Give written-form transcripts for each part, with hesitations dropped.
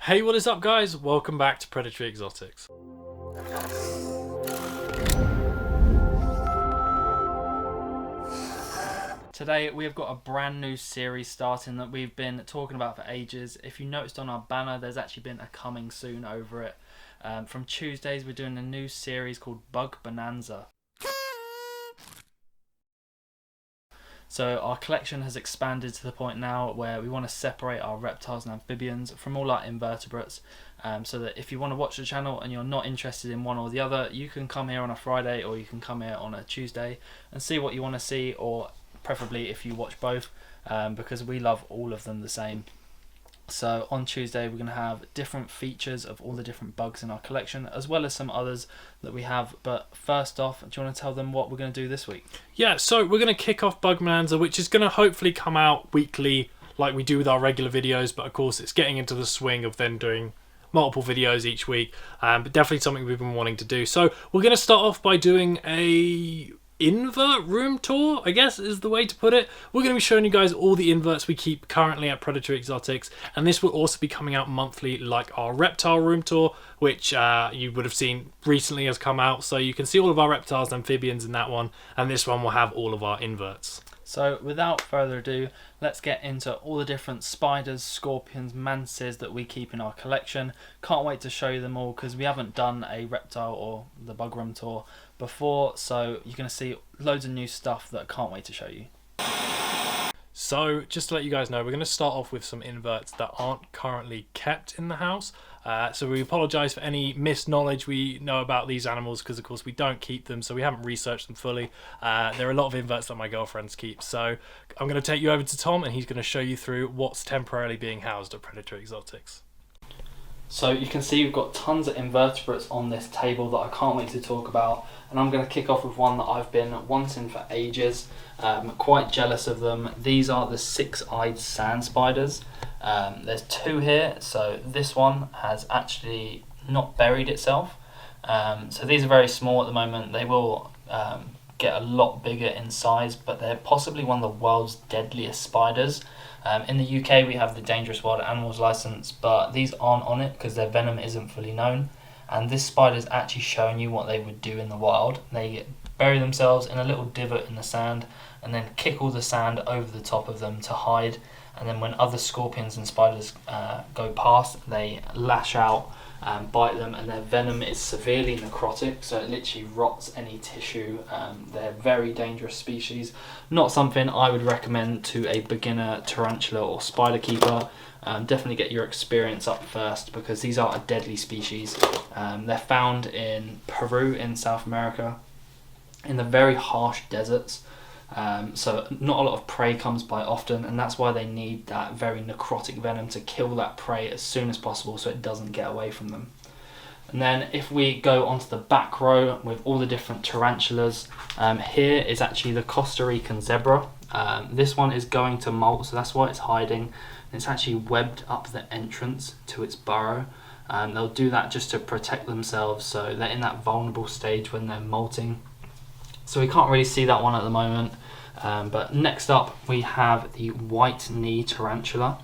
Hey, what is up guys? Welcome back to Predatory Exotics. Today we have got a brand new series starting that we've been talking about for ages. If you noticed on our banner, there's actually been a coming soon over it. From Tuesdays we're doing a new series called Bug Bonanza. So our collection has expanded to the point now where we want to separate our reptiles and amphibians from all our invertebrates, so that if you want to watch the channel and you're not interested in one or the other, you can come here on a Friday or you can come here on a Tuesday and see what you want to see, or preferably if you watch both, because we love all of them the same. So on Tuesday we're going to have different features of all the different bugs in our collection, as well as some others that we have. But first off, do you want to tell them what we're going to do this week? Yeah, so we're going to kick off Bug Bonanza, which is going to hopefully come out weekly like we do with our regular videos, but of course it's getting into the swing of then doing multiple videos each week, but definitely something we've been wanting to do. So we're going to start off by doing a invert room tour, I guess is the way to put it. We're going to be showing you guys all the inverts we keep currently at Predatory Exotics, and this will also be coming out monthly like our reptile room tour, which you would have seen recently has come out. So you can see all of our reptiles and amphibians in that one, and this one will have all of our inverts. So without further ado, let's get into all the different spiders, scorpions, mantises that we keep in our collection. Can't wait to show you them all because we haven't done a reptile or the bug room tour before, so you're going to see loads of new stuff that I can't wait to show you. So just to let you guys know, we're going to start off with some inverts that aren't currently kept in the house. So we apologise for any misknowledge we know about these animals, because of course we don't keep them, so we haven't researched them fully. There are a lot of inverts that my girlfriends keep. So I'm going to take you over to Tom and he's going to show you through what's temporarily being housed at Predatory Exotics. So you can see we've got tons of invertebrates on this table that I can't wait to talk about, and I'm going to kick off with one that I've been wanting for ages. Quite jealous of them. These are the six-eyed sand spiders. There's two here, so this one has actually not buried itself. So these are very small at the moment. They will get a lot bigger in size, but they're possibly one of the world's deadliest spiders. In the UK we have the Dangerous Wild Animals license, but these aren't on it because their venom isn't fully known, and this spider's actually showing you what they would do in the wild. They bury themselves in a little divot in the sand and then kick all the sand over the top of them to hide, and then when other scorpions and spiders go past, they lash out and bite them, and their venom is severely necrotic, so it literally rots any tissue. They're very dangerous species, not something I would recommend to a beginner tarantula or spider keeper. Definitely get your experience up first, because these are a deadly species. They're found in Peru in South America, in the very harsh deserts. So not a lot of prey comes by often, and that's why they need that very necrotic venom to kill that prey as soon as possible so it doesn't get away from them. And then if we go onto the back row with all the different tarantulas, here is actually the Costa Rican zebra. This one is going to molt, so that's why it's hiding. It's actually webbed up the entrance to its burrow. They'll do that just to protect themselves, so they're in that vulnerable stage when they're molting. So we can't really see that one at the moment. But next up we have the white knee tarantula.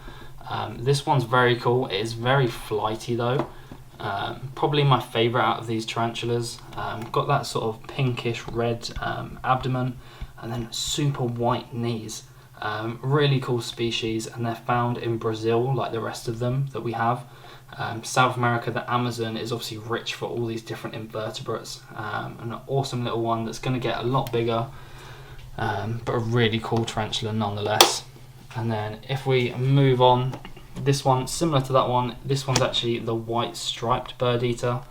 This one's very cool. It is very flighty though. Probably my favourite out of these tarantulas. Got that sort of pinkish red abdomen and then super white knees. Really cool species, and they're found in Brazil like the rest of them that we have. South America, the Amazon, is obviously rich for all these different invertebrates. An awesome little one that's going to get a lot bigger, but a really cool tarantula nonetheless. And then if we move on, this one, similar to that one, this one's actually the white striped bird eater.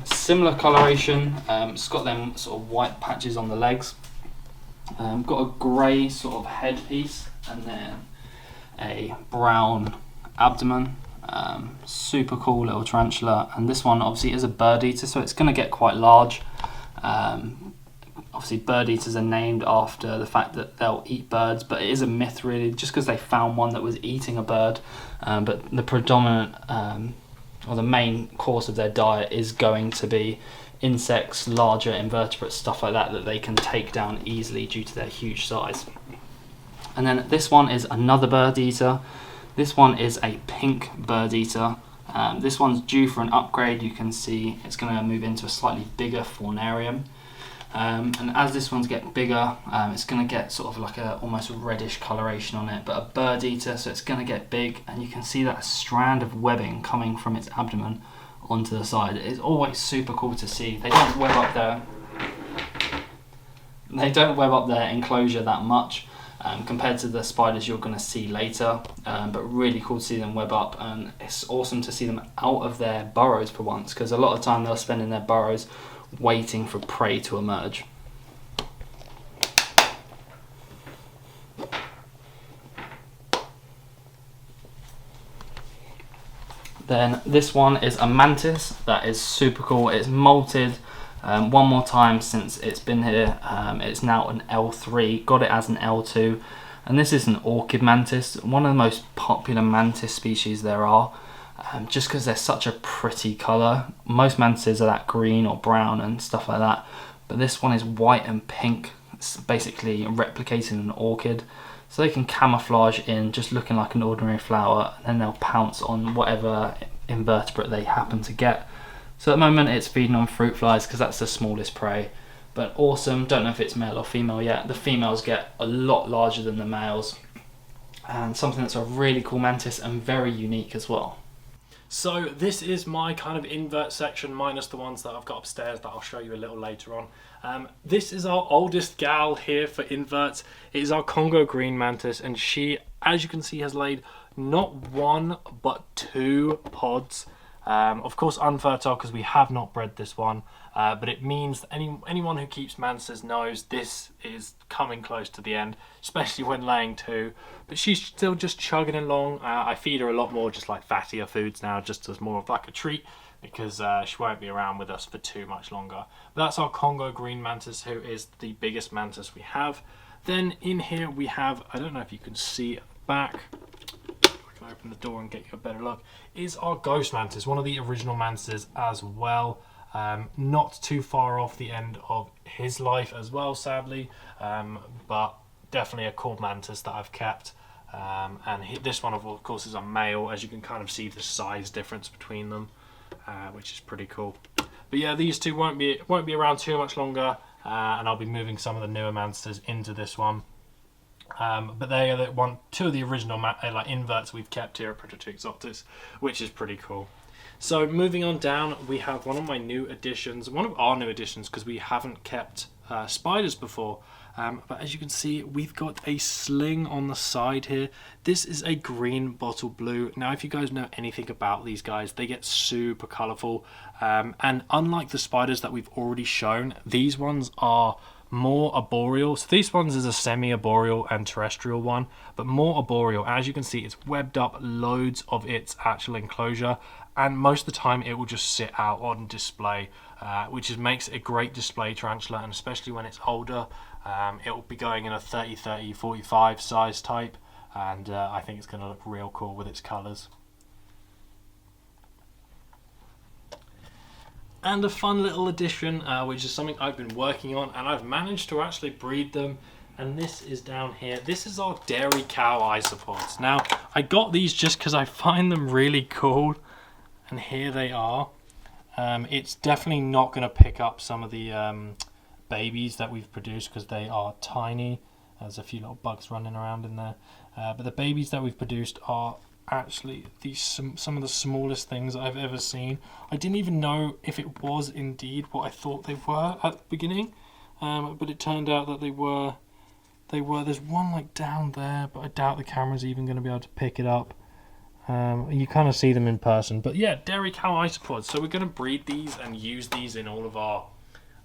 Similar coloration, it's got them sort of white patches on the legs. Got a grey sort of headpiece and then a brown abdomen. Super cool little tarantula, and this one obviously is a bird eater, so it's going to get quite large. Obviously bird eaters are named after the fact that they'll eat birds, but it is a myth really, just because they found one that was eating a bird. But the predominant or the main course of their diet is going to be insects, larger invertebrates, stuff like that that they can take down easily due to their huge size. And then this one is another bird eater. This one is a pink bird eater. This one's due for an upgrade. You can see it's going to move into a slightly bigger faunarium. And as this one's getting bigger, it's going to get sort of like a almost reddish coloration on it, but a bird eater, so it's going to get big, and you can see that strand of webbing coming from its abdomen onto the side. It's always super cool to see. They don't web up their enclosure that much compared to the spiders you're going to see later, but really cool to see them web up, and it's awesome to see them out of their burrows for once, because a lot of time they'll spend in their burrows waiting for prey to emerge. Then this one is a mantis that is super cool. It's molted one more time since it's been here. It's now an L3, got it as an L2, and this is an orchid mantis, one of the most popular mantis species there are. Just because they're such a pretty colour. Most mantises are that green or brown and stuff like that, but this one is white and pink. It's basically replicating an orchid, so they can camouflage in just looking like an ordinary flower, and then they'll pounce on whatever invertebrate they happen to get. So at the moment it's feeding on fruit flies because that's the smallest prey, but awesome. Don't know if it's male or female yet. The females get a lot larger than the males, and something that's a really cool mantis and very unique as well. So this is my kind of invert section, minus the ones that I've got upstairs that I'll show you a little later on. This is our oldest gal here for inverts. It is our Congo green mantis, and she, as you can see, has laid not one but 2 pods. Of course unfertile because we have not bred this one, but it means that anyone who keeps mantises knows this is coming close to the end, especially when laying 2. But she's still just chugging along. I feed her a lot more just like fattier foods now, just as more of like a treat, because she won't be around with us for too much longer. But that's our Congo green mantis, who is the biggest mantis we have. Then in here we have, I don't know if you can see at the back, I can open the door and get you a better look, is our ghost mantis, one of the original mantises as well. Not too far off the end of his life as well, sadly, but definitely a cool mantis that I've kept. This one of course is a male, as you can kind of see the size difference between them, which is pretty cool. But yeah, these two won't be around too much longer, and I'll be moving some of the newer mantises into this one. But they are two of the original like inverts we've kept here at Predator Exotics, which is pretty cool. So moving on down, we have one of our new additions, because we haven't kept spiders before. But as you can see, we've got a sling on the side here. This is a green bottle blue. Now, if you guys know anything about these guys, they get super colourful. And unlike the spiders that we've already shown, these ones are more arboreal. So these ones is a semi-arboreal and terrestrial one, but more arboreal. As you can see, it's webbed up loads of its actual enclosure, and most of the time it will just sit out on display, which makes it a great display tarantula, and especially when it's older. It will be going in a 30, 30, 45 size type, and I think it's going to look real cool with its colours. And a fun little addition, which is something I've been working on, and I've managed to actually breed them, and this is down here. This is our dairy cow isopods. Now, I got these just because I find them really cool, and here they are. It's definitely not going to pick up some of the babies that we've produced because they are tiny. There's a few little bugs running around in there, but the babies that we've produced are actually some of the smallest things I've ever seen. I didn't even know if it was indeed what I thought they were at the beginning, but it turned out that they were. There's one like down there, but I doubt the camera's even going to be able to pick it up. You kind of see them in person, but yeah, dairy cow isopods. So we're going to breed these and use these in all of our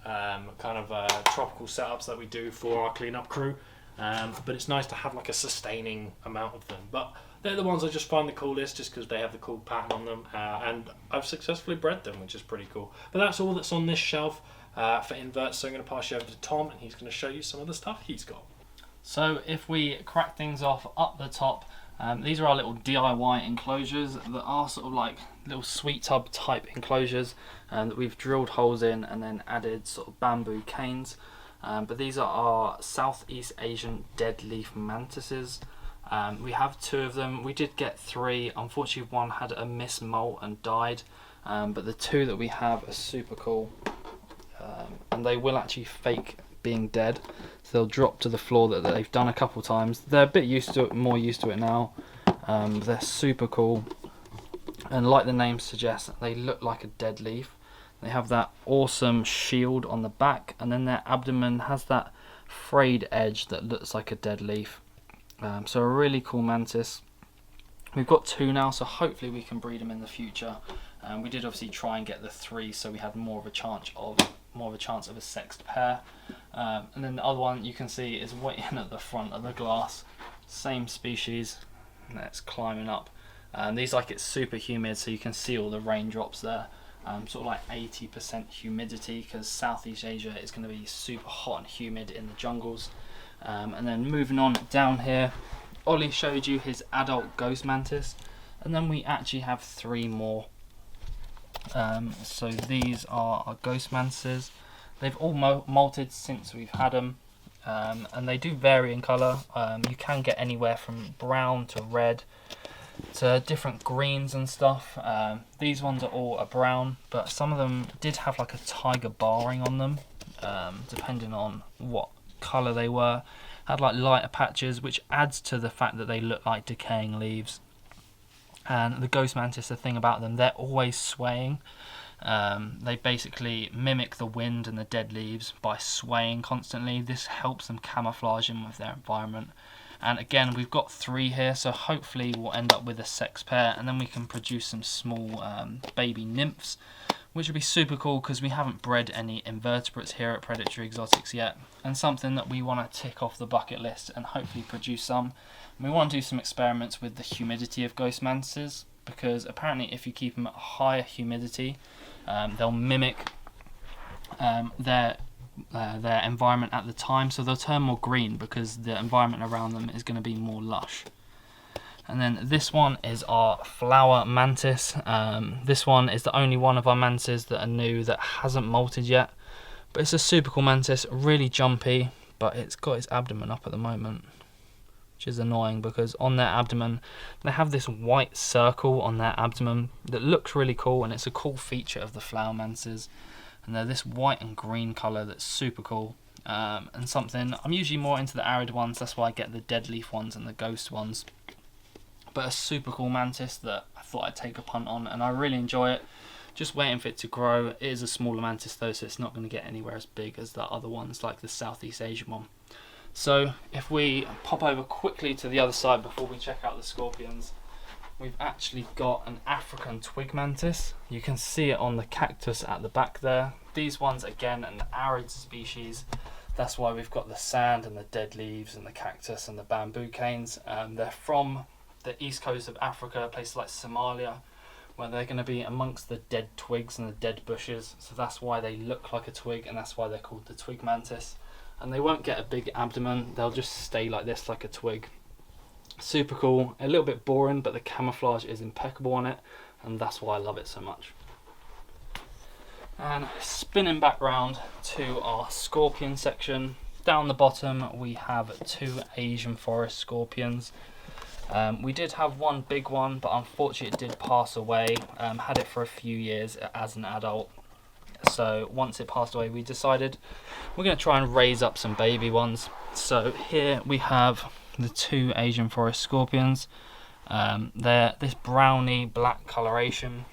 tropical setups that we do for our cleanup crew. But it's nice to have like a sustaining amount of them. But they're the ones I just find the coolest, just because they have the cool pattern on them, and I've successfully bred them, which is pretty cool. But that's all that's on this shelf for inverts, so I'm going to pass you over to Tom, and he's going to show you some of the stuff he's got. So if we crack things off up the top, these are our little DIY enclosures that are sort of like little sweet tub type enclosures that we've drilled holes in and then added sort of bamboo canes. But these are our Southeast Asian dead leaf mantises. We have 2 of them. We did get 3. Unfortunately, one had a mismoult and died. But the 2 that we have are super cool. And they will actually fake being dead. So they'll drop to the floor that they've done a couple times. They're a bit used to it, more used to it now. They're super cool. And like the name suggests, they look like a dead leaf. They have that awesome shield on the back, and then their abdomen has that frayed edge that looks like a dead leaf. So a really cool mantis. We've got 2 now, so hopefully we can breed them in the future. We did obviously try and get the 3, so we had more of a chance of a sexed pair. And then the other one you can see is waiting at the front of the glass. Same species, and it's climbing up. These like it's super humid, so you can see all the raindrops there. Sort of like 80% humidity, because Southeast Asia is going to be super hot and humid in the jungles. And then moving on down here, Ollie showed you his adult ghost mantis, and then we actually have 3 more. So these are our ghost mantises. They've all molted since we've had them, and they do vary in colour. You can get anywhere from brown to red to different greens and stuff. These ones are all brown, but some of them did have like a tiger barring on them, depending on what colour they were. Had like lighter patches, which adds to the fact that they look like decaying leaves. And the ghost mantis, the thing about them, they're always swaying. They basically mimic the wind and the dead leaves by swaying constantly. This helps them camouflage in with their environment. And again, we've got 3 here, so hopefully we'll end up with a sex pair, and then we can produce some small baby nymphs, which would be super cool because we haven't bred any invertebrates here at Predatory Exotics yet, and something that we want to tick off the bucket list and hopefully produce some. And we want to do some experiments with the humidity of ghost mantises, because apparently if you keep them at higher humidity, they'll mimic their environment at the time, so they'll turn more green because the environment around them is going to be more lush. And then this one is our flower mantis. This one is the only one of our mantises that are new that hasn't molted yet, but it's a super cool mantis, really jumpy, but it's got its abdomen up at the moment, which is annoying because on their abdomen they have this white circle on their abdomen that looks really cool, and it's a cool feature of the flower mantises. And they're this white and green colour that's super cool, and something I'm usually more into the arid ones, that's why I get the dead leaf ones and the ghost ones. But a super cool mantis that I thought I'd take a punt on, and I really enjoy it. Just waiting for it to grow. It is a smaller mantis though, so it's not going to get anywhere as big as the other ones like the Southeast Asian one. So if we pop over quickly to the other side before we check out the scorpions, we've actually got an African twig mantis. You can see it on the cactus at the back there. These ones, again, an arid species. That's why we've got the sand and the dead leaves and the cactus and the bamboo canes. They're from the east coast of Africa, places like Somalia, where they're going to be amongst the dead twigs and the dead bushes. So that's why they look like a twig, and that's why they're called the twig mantis. And they won't get a big abdomen, they'll just stay like this, like a twig. Super cool, a little bit boring, but the camouflage is impeccable on it, and that's why I love it so much. And spinning back round to our scorpion section, down the bottom we have 2 Asian forest scorpions. We did have one big one, but unfortunately it did pass away. Had it for a few years as an adult, so once it passed away we decided we're going to try and raise up some baby ones. So here we have the 2 Asian forest scorpions. They're this browny black coloration,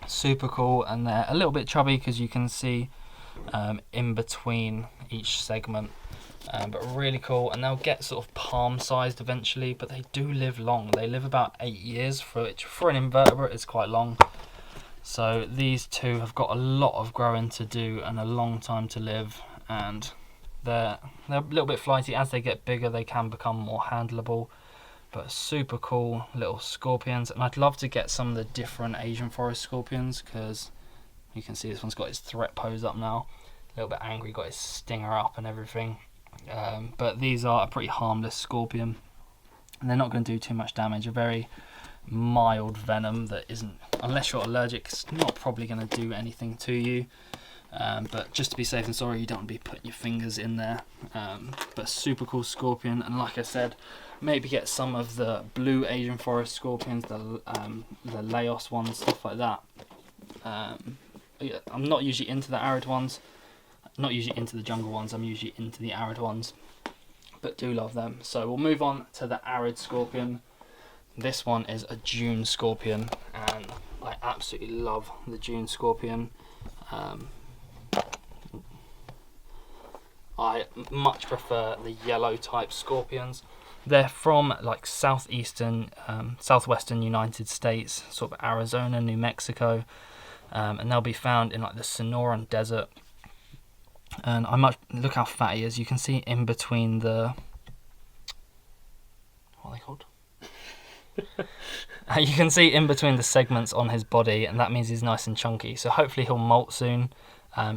super cool, and they're a little bit chubby because you can see in between each segment, but really cool. And they'll get sort of palm sized eventually, but they do live long. They live about 8 years, which for an invertebrate is quite long. So these 2 have got a lot of growing to do and a long time to live, and they're a little bit flighty. As they get bigger they can become more handleable, but super cool little scorpions. And I'd love to get some of the different Asian forest scorpions, because you can see this one's got its threat pose up now, a little bit angry, got its stinger up and everything. But these are a pretty harmless scorpion, and they're not going to do too much damage. A very mild venom that isn't, unless you're allergic, it's not probably going to do anything to you. But just to be safe and sorry, you don't want to be putting your fingers in there. But super cool scorpion, and like I said, maybe get some of the blue Asian forest scorpions, the Laos ones, stuff like that. Yeah, I'm not usually into the arid ones, not usually into the jungle ones, I'm usually into the arid ones, but do love them. So we'll move on to the arid scorpion. This one is a June scorpion, and I absolutely love the June scorpion. I much prefer the yellow type scorpions. They're from like southwestern United States, sort of Arizona, New Mexico, and they'll be found in like the Sonoran Desert. And look how fat he is. You can see in between the, what are they called? You can see in between the segments on his body, and that means he's nice and chunky. So hopefully he'll molt soon.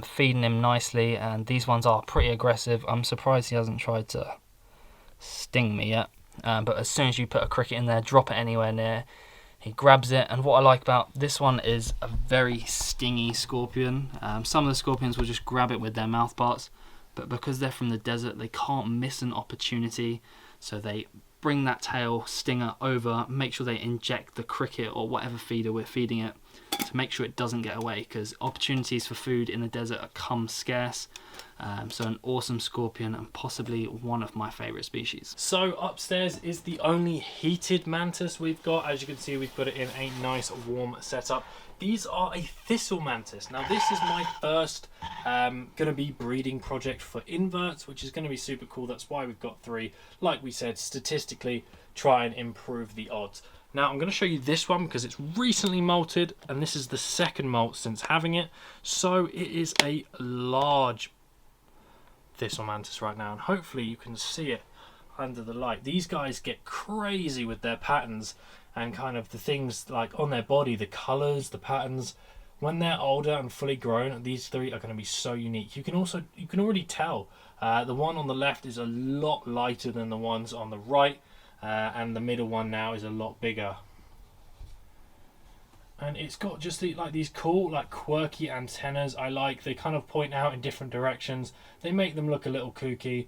Feeding him nicely, and these ones are pretty aggressive. I'm surprised he hasn't tried to sting me yet. But as soon as you put a cricket in there, drop it anywhere near, he grabs it. And what I like about this one is a very stingy scorpion. Some of the scorpions will just grab it with their mouth parts, but because they're from the desert, they can't miss an opportunity. So they bring that tail stinger over, make sure they inject the cricket or whatever feeder we're feeding it to make sure it doesn't get away, because opportunities for food in the desert come scarce. So an awesome scorpion, and possibly one of my favourite species. So upstairs is the only heated mantis we've got. As you can see, we've put it in a nice warm setup. These are a Thistle Mantis. Now this is my first going to be breeding project for inverts, which is going to be super cool. That's why we've got 3. Like we said, statistically try and improve the odds. Now I'm going to show you this one because it's recently molted, and this is the second molt since having it. So it is a large Thistle Mantis right now, and hopefully you can see it under the light. These guys get crazy with their patterns and kind of the things like on their body, the colours, the patterns. When they're older and fully grown, these 3 are going to be so unique. You can already tell the one on the left is a lot lighter than the ones on the right, and the middle one now is a lot bigger. And it's got just these cool, like quirky antennas. They kind of point out in different directions. They make them look a little kooky,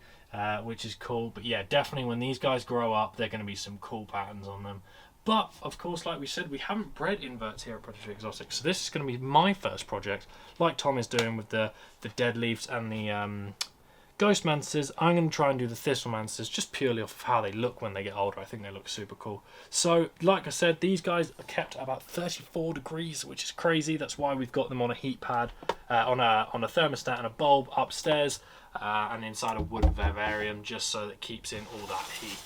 which is cool. But yeah, definitely when these guys grow up, they're going to be some cool patterns on them. But of course, like we said, we haven't bred inverts here at Predatory Exotics, so this is going to be my first project, like Tom is doing with the dead leaves and the ghost mantises. I'm going to try and do the Thistle Mantises just purely off of how they look when they get older. I think they look super cool. So, like I said, these guys are kept at about 34 degrees, which is crazy. That's why we've got them on a heat pad, on a thermostat and a bulb upstairs, and inside a wooden vivarium, just so that it keeps in all that heat.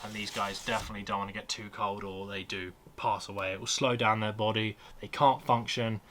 And these guys definitely don't want to get too cold, or they do pass away. It will slow down their body. They can't function.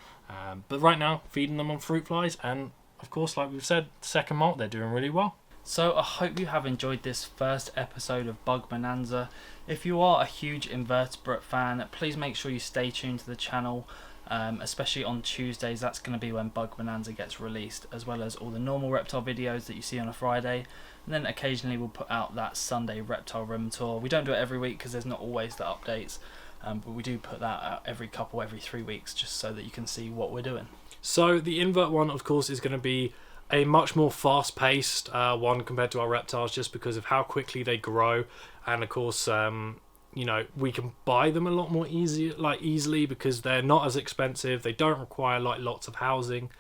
But right now, feeding them on fruit flies, and of course, like we've said, second molt, they're doing really well. So I hope you have enjoyed this first episode of Bug Bonanza. If you are a huge invertebrate fan, please make sure you stay tuned to the channel, especially on Tuesdays. That's going to be when Bug Bonanza gets released, as well as all the normal reptile videos that you see on a Friday. And then occasionally we'll put out that Sunday reptile room tour. We don't do it every week because there's not always the updates, but we do put that out every 3 weeks, just so that you can see what we're doing. So the invert one, of course, is going to be a much more fast-paced one compared to our reptiles, just because of how quickly they grow, and of course, we can buy them a lot more easily because they're not as expensive. They don't require lots of housing.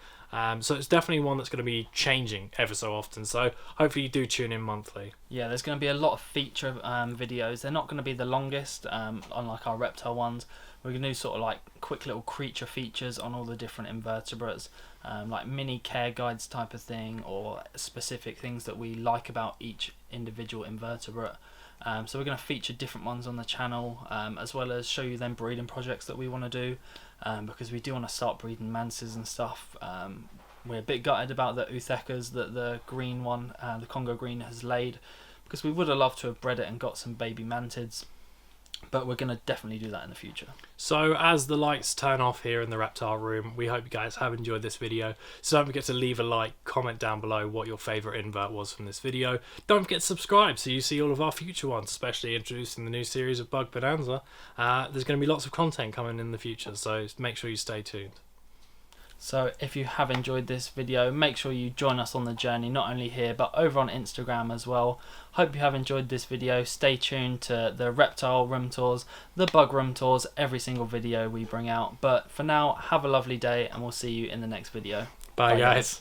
So it's definitely one that's going to be changing ever so often. So hopefully you do tune in monthly. Yeah, there's going to be a lot of feature videos. They're not going to be the longest, unlike our reptile ones. We're going to do sort of like quick little creature features on all the different invertebrates, like mini care guides type of thing, or specific things that we like about each individual invertebrate. So we're going to feature different ones on the channel, as well as show you them breeding projects that we want to do, because we do want to start breeding mantises and stuff. We're a bit gutted about the Uthekas that the green one, the Congo green, has laid, because we would have loved to have bred it and got some baby mantids. But we're going to definitely do that in the future. So as the lights turn off here in the reptile room, we hope you guys have enjoyed this video. So don't forget to leave a like, comment down below what your favourite invert was from this video. Don't forget to subscribe so you see all of our future ones, especially introducing the new series of Bug Bonanza. There's going to be lots of content coming in the future, so make sure you stay tuned. So if you have enjoyed this video, make sure you join us on the journey, not only here but over on Instagram as well. Hope you have enjoyed this video. Stay tuned to the reptile room tours, the bug room tours, every single video we bring out. But for now, have a lovely day and we'll see you in the next video. Bye guys.